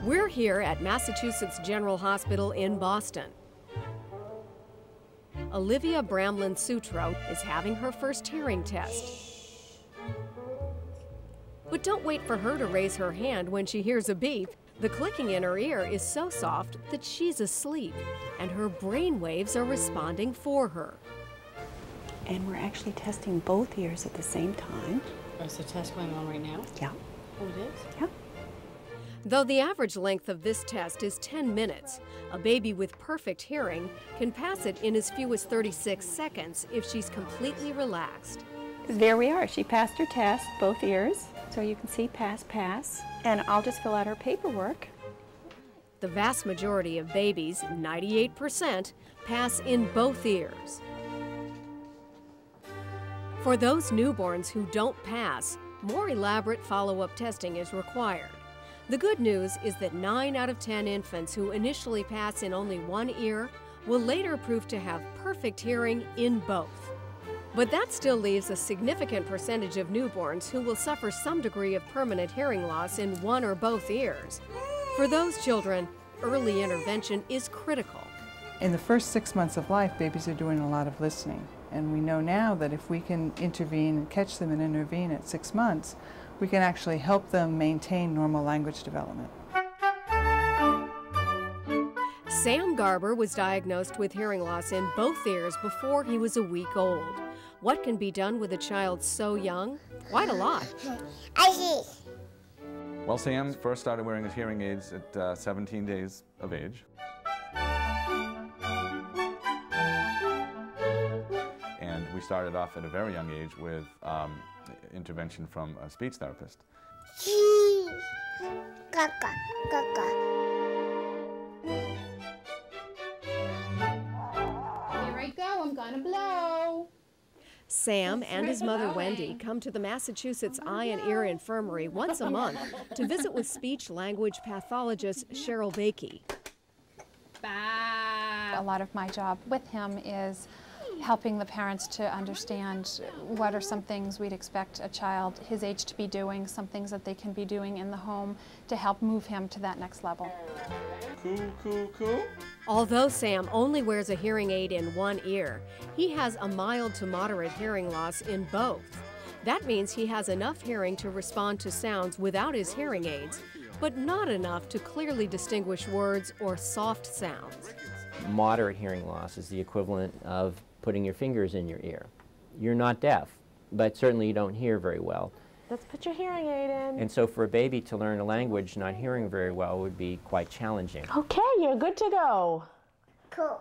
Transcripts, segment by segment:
We're here at Massachusetts General Hospital in Boston. Olivia Bramlin-Sutro is having her first hearing test. But don't wait for her to raise her hand when she hears a beep. The clicking in her ear is so soft that she's asleep, and her brain waves are responding for her. And we're actually testing both ears at the same time. Is the test going on right now? Yeah. Oh, it is? Yeah. Though the average length of this test is 10 minutes, a baby with perfect hearing can pass it in as few as 36 seconds if she's completely relaxed. There we are. She passed her test, both ears. So you can see pass, pass. And I'll just fill out her paperwork. The vast majority of babies, 98%, pass in both ears. For those newborns who don't pass, more elaborate follow-up testing is required. The good news is that 9 out of 10 infants who initially pass in only one ear will later prove to have perfect hearing in both. But that still leaves a significant percentage of newborns who will suffer some degree of permanent hearing loss in one or both ears. For those children, early intervention is critical. In the first 6 months of life, babies are doing a lot of listening. And we know now that if we can intervene and catch them and intervene at 6 months, we can actually help them maintain normal language development. Sam Garber was diagnosed with hearing loss in both ears before he was a week old. What can be done with a child so young? Quite a lot. Well, Sam first started wearing his hearing aids at 17 days of age. And we started off at a very young age with intervention from a speech therapist. Here I go, I'm gonna blow. Sam and his mother Wendy come to the Massachusetts Eye and Ear Infirmary once a month to visit with speech-language pathologist Cheryl Bakey. Bye. A lot of my job with him is helping the parents to understand what are some things we'd expect a child his age to be doing, some things that they can be doing in the home to help move him to that next level. Cool, cool, cool. Although Sam only wears a hearing aid in one ear, he has a mild to moderate hearing loss in both. That means he has enough hearing to respond to sounds without his hearing aids, but not enough to clearly distinguish words or soft sounds. Moderate hearing loss is the equivalent of putting your fingers in your ear. You're not deaf, but certainly you don't hear very well. Let's put your hearing aid in. And so for a baby to learn a language not hearing very well would be quite challenging. Okay, you're good to go. Cool.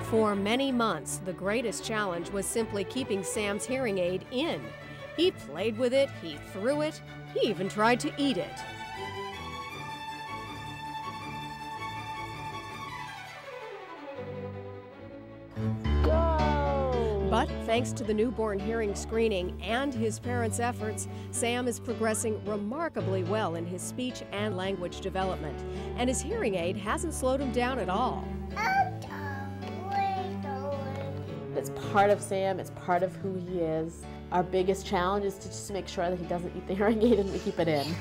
For many months, the greatest challenge was simply keeping Sam's hearing aid in. He played with it, he threw it, he even tried to eat it. But thanks to the newborn hearing screening and his parents' efforts, Sam is progressing remarkably well in his speech and language development. And his hearing aid hasn't slowed him down at all. It's part of Sam, it's part of who he is. Our biggest challenge is to just make sure that he doesn't eat the hearing aid and we keep it in.